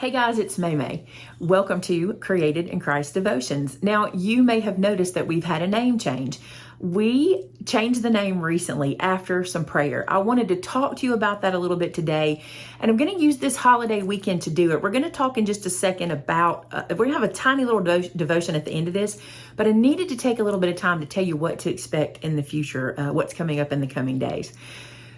Hey guys, it's Maymay. Welcome to Created in Christ Devotions. Now, you may have noticed that we've had a name change. We changed the name recently after some prayer. I wanted to talk to you about that a little bit today, and I'm going to use this holiday weekend to do it. We're going to talk in just a second about, we're going to have a tiny little devotion at the end of this, but I needed to take a little bit of time to tell you what to expect in the future, what's coming up in the coming days.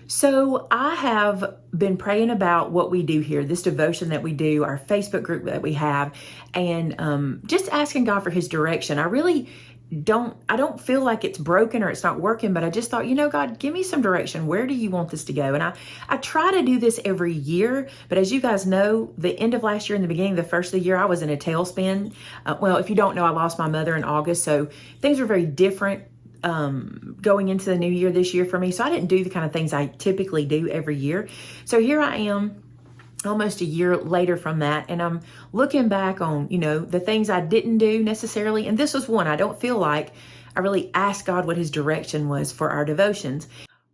So I have been praying about what we do here, this devotion that we do, our Facebook group that we have, and just asking God for his direction. I don't feel like it's broken or it's not working, but I just thought, God, give me some direction. Where do you want this to go? And I try to do this every year, but as you guys know, the end of last year and the beginning of the first of the year, I was in a tailspin. Well, if you don't know, I lost my mother in August, so things were very different going into the new year this year for me. So I didn't do the kind of things I typically do every year. So here I am almost a year later from that. And I'm looking back on, the things I didn't do necessarily. And this was one. I don't feel like I really asked God what his direction was for our devotions.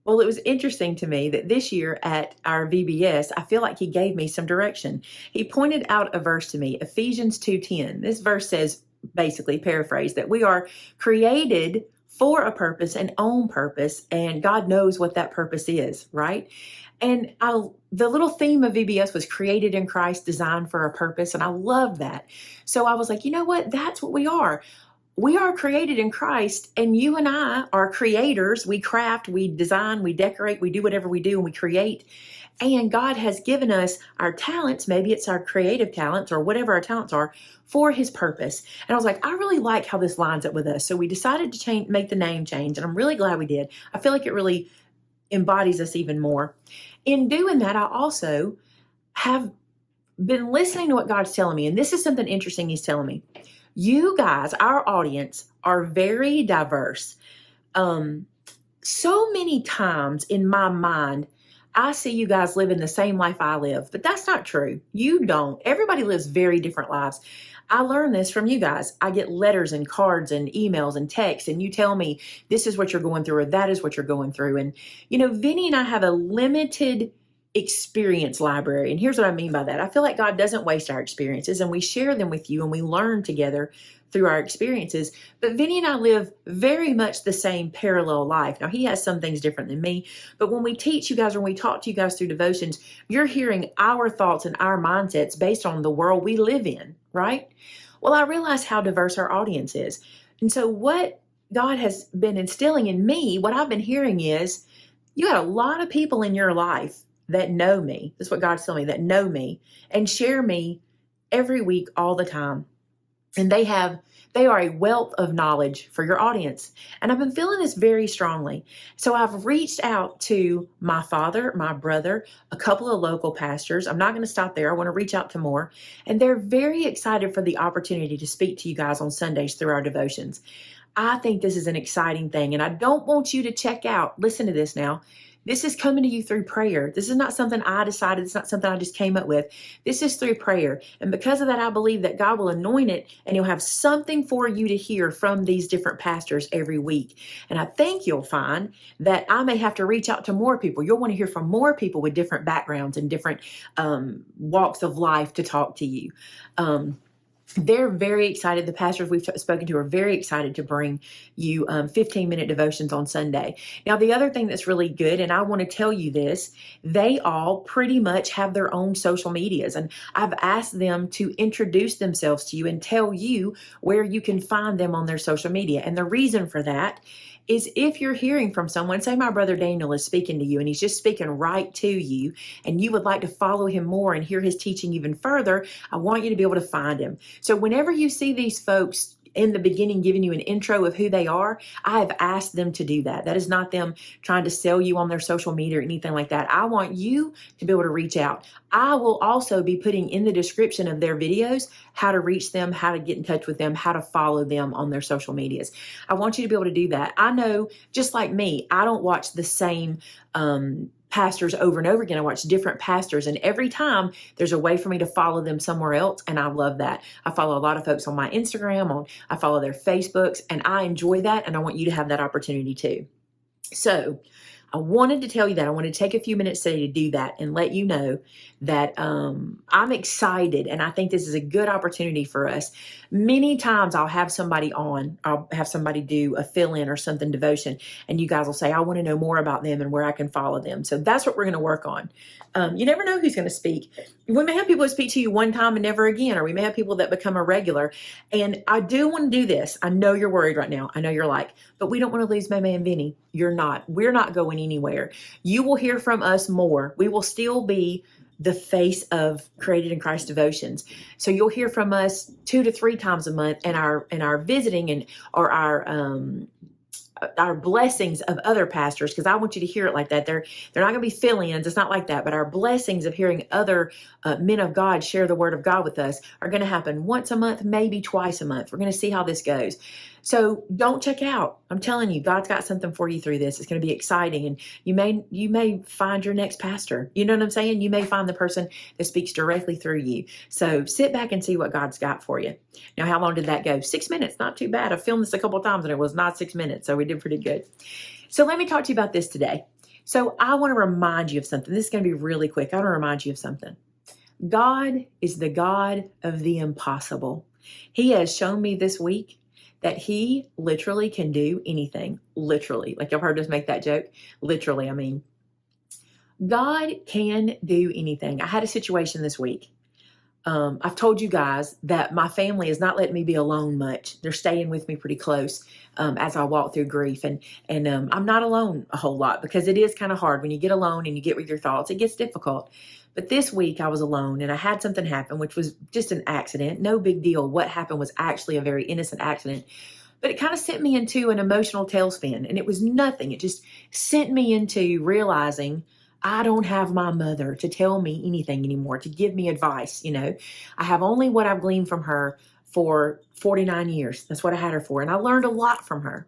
Well, it was interesting to me that this year at our VBS, I feel like he gave me some direction. He pointed out a verse to me, Ephesians 2:10. This verse says, basically paraphrased, that we are created for a purpose and on purpose, and God knows what that purpose is, right? And the little theme of VBS was created in Christ, designed for a purpose, and I love that. So I was like, you know what? That's what we are. We are created in Christ, and you and I are creators. We craft, we design, we decorate, we do whatever we do, and we create. And God has given us our talents, maybe it's our creative talents or whatever our talents are, for his purpose. And I was like, I really like how this lines up with us. So we decided to make the name change, and I'm really glad we did. I feel like it really embodies us even more. In doing that, I also have been listening to what God's telling me, and this is something interesting he's telling me. You guys, our audience, are very diverse. So many times in my mind, I see you guys living the same life I live, but that's not true. You don't. Everybody lives very different lives. I learned this from you guys. I get letters and cards and emails and texts, and you tell me this is what you're going through or that is what you're going through. And, Vinny and I have a limited experience library. And here's what I mean by that. I feel like God doesn't waste our experiences, and we share them with you and we learn together through our experiences. But Vinny and I live very much the same parallel life. Now, he has some things different than me, but when we teach you guys, when we talk to you guys through devotions, you're hearing our thoughts and our mindsets based on the world we live in, right? Well, I realize how diverse our audience is. And so what God has been instilling in me, what I've been hearing is, you got a lot of people in your life that know me. That's what God's telling me, that know me and share me every week, all the time. And they are a wealth of knowledge for your audience. And I've been feeling this very strongly. So I've reached out to my father, my brother, a couple of local pastors. I'm not going to stop there. I want to reach out to more. And they're very excited for the opportunity to speak to you guys on Sundays through our devotions. I think this is an exciting thing. And I don't want you to check out. Listen to this now. This is coming to you through prayer. This is not something I decided. It's not something I just came up with. This is through prayer. And because of that, I believe that God will anoint it and he'll have something for you to hear from these different pastors every week. And I think you'll find that I may have to reach out to more people. You'll want to hear from more people with different backgrounds and different walks of life to talk to you. They're very excited. The pastors we've spoken to are very excited to bring you 15-minute devotions on Sunday. Now, the other thing that's really good, and I want to tell you this, they all pretty much have their own social medias. And I've asked them to introduce themselves to you and tell you where you can find them on their social media. And the reason for that is if you're hearing from someone, say my brother Daniel is speaking to you and he's just speaking right to you and you would like to follow him more and hear his teaching even further, I want you to be able to find him. So whenever you see these folks in the beginning giving you an intro of who they are, I have asked them to do that. That is not them trying to sell you on their social media or anything like that. I want you to be able to reach out. I will also be putting in the description of their videos how to reach them, how to get in touch with them, how to follow them on their social medias. I want you to be able to do that. I know, just like me, I don't watch the same pastors over and over again. I watch different pastors, and every time there's a way for me to follow them somewhere else, and I love that. I follow a lot of folks on my Instagram, I follow their Facebooks, and I enjoy that, and I want you to have that opportunity too. So I wanted to tell you that. I wanted to take a few minutes today to do that and let you know that I'm excited, and I think this is a good opportunity for us. Many times I'll have somebody on, I'll have somebody do a fill-in or something devotion, and you guys will say, I want to know more about them and where I can follow them. So that's what we're going to work on. You never know who's going to speak. We may have people that speak to you one time and never again, or we may have people that become a regular. And I do want to do this. I know you're worried right now. I know you're like, but we don't want to lose Maymay and Vinny. You're not. We're not going anywhere. You will hear from us more. We will still be the face of Created in Christ Devotions. So you'll hear from us 2 to 3 times a month, and our visiting and or our blessings of other pastors, because I want you to hear it like that. They're not going to be fill-ins. It's not like that. But our blessings of hearing other men of God share the word of God with us are going to happen once a month, maybe twice a month. We're going to see how this goes. So don't check out. I'm telling you, God's got something for you through this. It's going to be exciting, and you may find your next pastor. You know what I'm saying? You may find the person that speaks directly through you. So sit back and see what God's got for you. Now, how long did that go? 6 minutes. Not too bad. I've filmed this a couple of times, and it was not 6 minutes, so we did pretty good. So let me talk to you about this today. So I want to remind you of something. This is going to be really quick. I want to remind you of something. God is the God of the impossible. He has shown me this week that he literally can do anything. Literally. Like, y'all heard us make that joke. Literally, I mean. God can do anything. I had a situation this week. I've told you guys that my family is not letting me be alone much. They're staying with me pretty close as I walk through grief. And I'm not alone a whole lot, because it is kind of hard when you get alone and you get with your thoughts. It gets difficult. But this week I was alone, and I had something happen, which was just an accident. No big deal. What happened was actually a very innocent accident. But it kind of sent me into an emotional tailspin, and it was nothing. It just sent me into realizing I don't have my mother to tell me anything anymore, to give me advice. You know, I have only what I've gleaned from her for 49 years. That's what I had her for. And I learned a lot from her.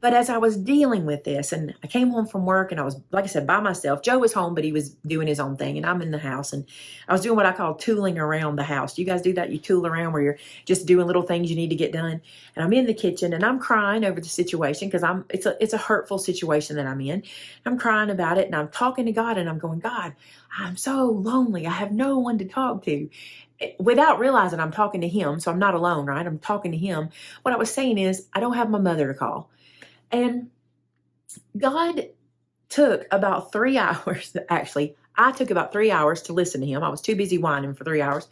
But as I was dealing with this, and I came home from work, and I was, like I said, by myself. Joe was home, but he was doing his own thing, and I'm in the house, and I was doing what I call tooling around the house. Do you guys do that? You tool around where you're just doing little things you need to get done. And I'm in the kitchen, and I'm crying over the situation, because it's a hurtful situation that I'm in. I'm crying about it, and I'm talking to God, and I'm going, God, I'm so lonely. I have no one to talk to. Without realizing I'm talking to him, so I'm not alone, right? I'm talking to him. What I was saying is, I don't have my mother to call. And God took about 3 hours. Actually, I took about 3 hours to listen to him. I was too busy whining for 3 hours.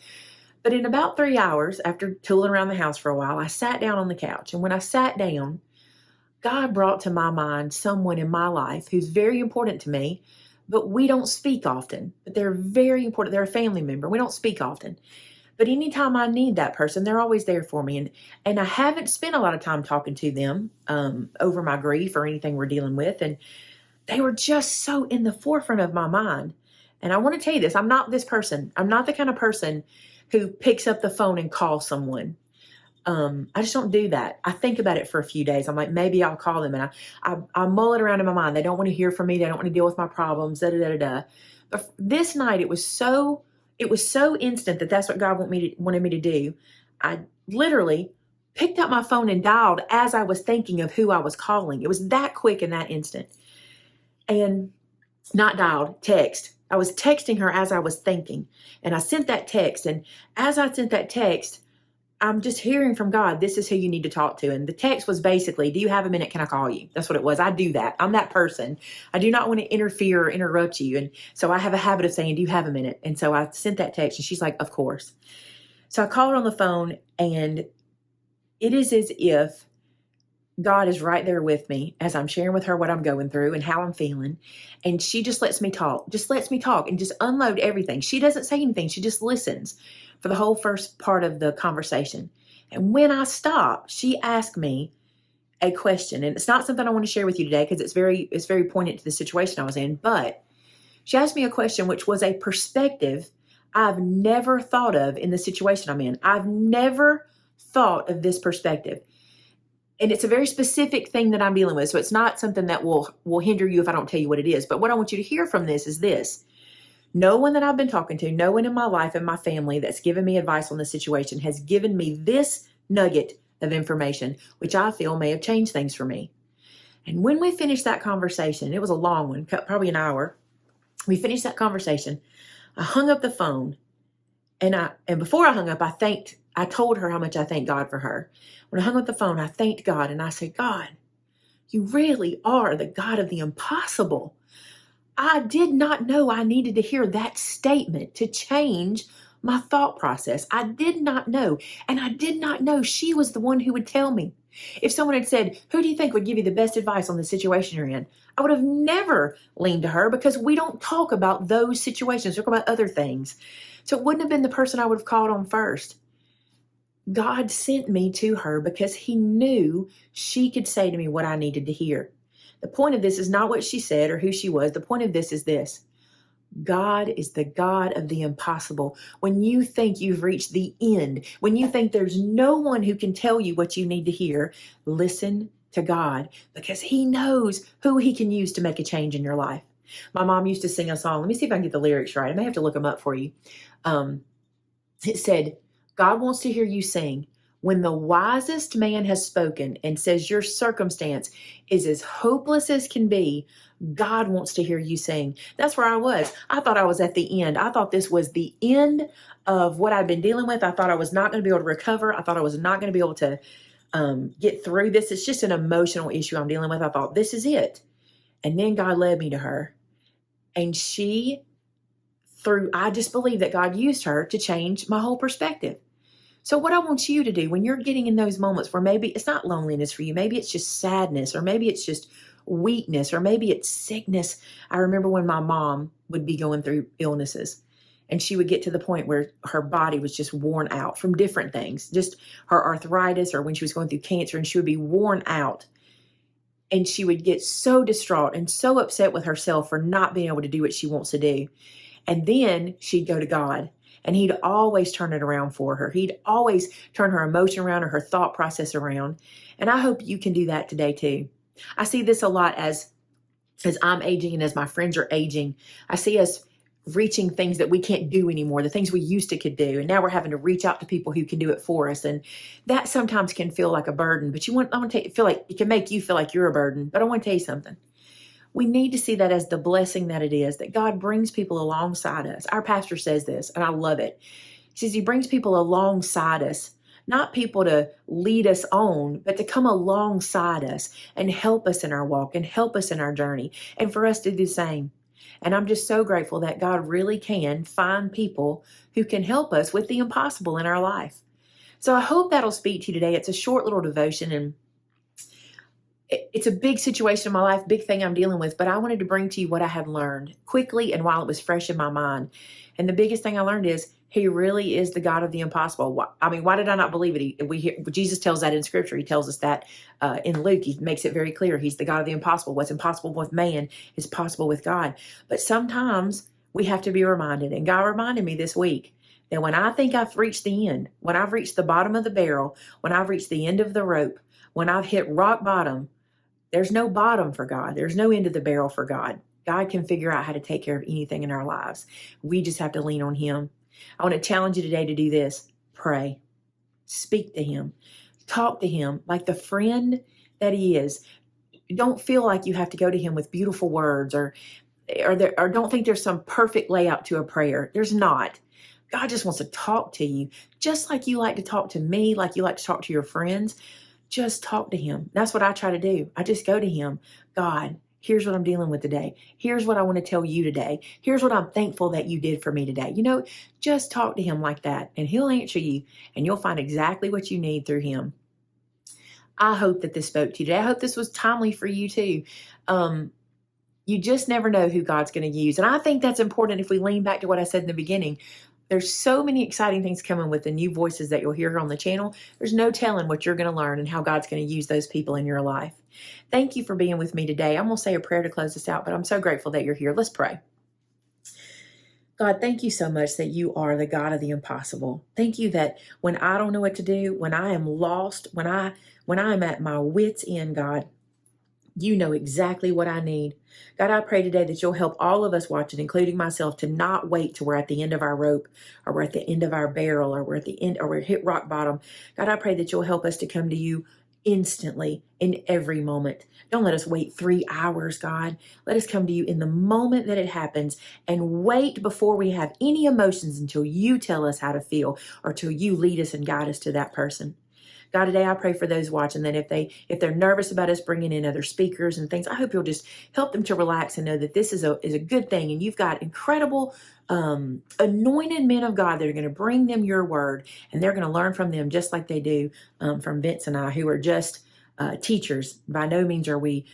But in about 3 hours, after tooling around the house for a while, I sat down on the couch. And when I sat down, God brought to my mind someone in my life who's very important to me, but we don't speak often. But they're very important. They're a family member. We don't speak often. But anytime I need that person, they're always there for me. And I haven't spent a lot of time talking to them over my grief or anything we're dealing with. And they were just so in the forefront of my mind. And I want to tell you this. I'm not this person. I'm not the kind of person who picks up the phone and calls someone. I just don't do that. I think about it for a few days. I'm like, maybe I'll call them. And I mull it around in my mind. They don't want to hear from me. They don't want to deal with my problems. But this night, it was so instant that that's what God wanted me to do. I literally picked up my phone and dialed as I was thinking of who I was calling. It was that quick in that instant. And not dialed, text. I was texting her as I was thinking. And I sent that text. And as I sent that text, I'm just hearing from God, this is who you need to talk to. And the text was basically, do you have a minute? Can I call you? That's what it was. I do that. I'm that person. I do not want to interfere or interrupt you. And so I have a habit of saying, do you have a minute? And so I sent that text, and she's like, of course. So I called on the phone, and it is as if God is right there with me as I'm sharing with her what I'm going through and how I'm feeling. And she just lets me talk and just unload everything. She doesn't say anything. She just listens for the whole first part of the conversation. And when I stop, she asked me a question. And it's not something I want to share with you today, because it's very poignant to the situation I was in. But she asked me a question which was a perspective I've never thought of in the situation I'm in. I've never thought of this perspective. And it's a very specific thing that I'm dealing with. So it's not something that will hinder you if I don't tell you what it is. But what I want you to hear from this is this. No one that I've been talking to, no one in my life and my family that's given me advice on this situation has given me this nugget of information, which I feel may have changed things for me. And when we finished that conversation, it was a long one, probably an hour. We finished that conversation. I hung up the phone, and before I hung up, I told her how much I thanked God for her. When I hung up the phone, I thanked God, and I said, God, you really are the God of the impossible. I did not know I needed to hear that statement to change my thought process. I did not know. And I did not know she was the one who would tell me. If someone had said, who do you think would give you the best advice on the situation you're in? I would have never leaned to her, because we don't talk about those situations. We talk about other things. So it wouldn't have been the person I would have called on first. God sent me to her because he knew she could say to me what I needed to hear. The point of this is not what she said or who she was. The point of this is this. God is the God of the impossible. When you think you've reached the end, when you think there's no one who can tell you what you need to hear, listen to God, because he knows who he can use to make a change in your life. My mom used to sing a song. Let me see if I can get the lyrics right. I may have to look them up for you. It said, God wants to hear you sing. When the wisest man has spoken and says your circumstance is as hopeless as can be, God wants to hear you sing. That's where I was. I thought I was at the end. I thought this was the end of what I'd been dealing with. I thought I was not going to be able to recover. I thought I was not going to be able to get through this. It's just an emotional issue I'm dealing with. I thought, this is it. And then God led me to her. And I just believe that God used her to change my whole perspective. So what I want you to do when you're getting in those moments where maybe it's not loneliness for you, maybe it's just sadness, or maybe it's just weakness, or maybe it's sickness. I remember when my mom would be going through illnesses, and she would get to the point where her body was just worn out from different things, just her arthritis, or when she was going through cancer, and she would be worn out. And she would get so distraught and so upset with herself for not being able to do what she wants to do. And then she'd go to God, and he'd always turn it around for her. He'd always turn her emotion around or her thought process around. And I hope you can do that today too. I see this a lot as I'm aging and as my friends are aging. I see us reaching things that we can't do anymore, the things we used to could do. And now we're having to reach out to people who can do it for us. And that sometimes can feel like a burden, but feel like it can make you feel like you're a burden. But I want to tell you something. We need to see that as the blessing that it is, that God brings people alongside us. Our pastor says this, and I love it. He says he brings people alongside us, not people to lead us on, but to come alongside us and help us in our walk and help us in our journey, and for us to do the same. And I'm just so grateful that God really can find people who can help us with the impossible in our life. So I hope that'll speak to you today. It's a short little devotion, and it's a big situation in my life, big thing I'm dealing with, but I wanted to bring to you what I had learned quickly and while it was fresh in my mind. And the biggest thing I learned is he really is the God of the impossible. Why did I not believe it? Jesus tells that in Scripture. He tells us that in Luke. He makes it very clear. He's the God of the impossible. What's impossible with man is possible with God. But sometimes we have to be reminded, and God reminded me this week, that when I think I've reached the end, when I've reached the bottom of the barrel, when I've reached the end of the rope, when I've hit rock bottom, there's no bottom for God. There's no end of the barrel for God. God can figure out how to take care of anything in our lives. We just have to lean on him. I want to challenge you today to do this. Pray. Speak to him. Talk to him like the friend that he is. Don't feel like you have to go to him with beautiful words or don't think there's some perfect layout to a prayer. There's not. God just wants to talk to you, just like you like to talk to me, like you like to talk to your friends. Just talk to him. That's what I try to do. I just go to him. God, here's what I'm dealing with today. Here's what I want to tell you today. Here's what I'm thankful that you did for me today. Just talk to him like that, and he'll answer you, and you'll find exactly what you need through him. I hope that this spoke to you today. I hope this was timely for you too. You just never know who God's going to use. And I think that's important if we lean back to what I said in the beginning. There's so many exciting things coming with the new voices that you'll hear here on the channel. There's no telling what you're going to learn and how God's going to use those people in your life. Thank you for being with me today. I'm going to say a prayer to close this out, but I'm so grateful that you're here. Let's pray. God, thank you so much that you are the God of the impossible. Thank you that when I don't know what to do, when I am lost, when I'm at my wit's end, God, you know exactly what I need. God, I pray today that you'll help all of us watching, including myself, to not wait till we're at the end of our rope, or we're at the end of our barrel, or we're at the end, or we're hit rock bottom. God, I pray that you'll help us to come to you instantly in every moment. Don't let us wait 3 hours, God. Let us come to you in the moment that it happens and wait before we have any emotions until you tell us how to feel or till you lead us and guide us to that person. God, today I pray for those watching that if they're nervous about us bringing in other speakers and things, I hope you'll just help them to relax and know that this is a good thing. And you've got incredible anointed men of God that are going to bring them your word, and they're going to learn from them just like they do from Vince and I, who are just teachers. By no means are we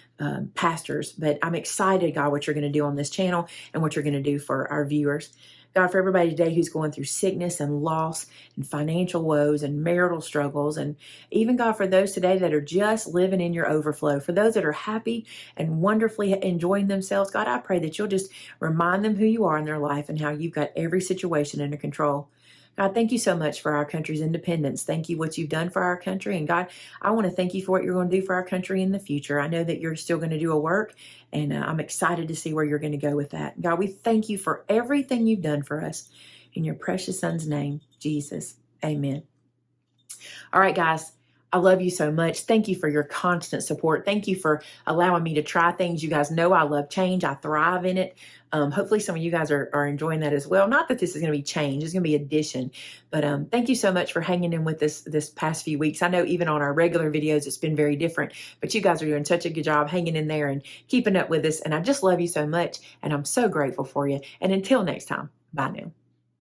pastors, but I'm excited, God, what you're going to do on this channel and what you're going to do for our viewers. God, for everybody today who's going through sickness and loss and financial woes and marital struggles, and even, God, for those today that are just living in your overflow, for those that are happy and wonderfully enjoying themselves, God, I pray that you'll just remind them who you are in their life and how you've got every situation under control. God, thank you so much for our country's independence. Thank you what you've done for our country. And God, I want to thank you for what you're going to do for our country in the future. I know that you're still going to do a work, and I'm excited to see where you're going to go with that. God, we thank you for everything you've done for us. In your precious son's name, Jesus. Amen. All right, guys. I love you so much. Thank you for your constant support. Thank you for allowing me to try things. You guys know I love change. I thrive in it. Hopefully some of you guys are enjoying that as well. Not that this is going to be change. It's going to be addition. But thank you so much for hanging in with us this past few weeks. I know even on our regular videos, it's been very different. But you guys are doing such a good job hanging in there and keeping up with us. And I just love you so much. And I'm so grateful for you. And until next time, bye now.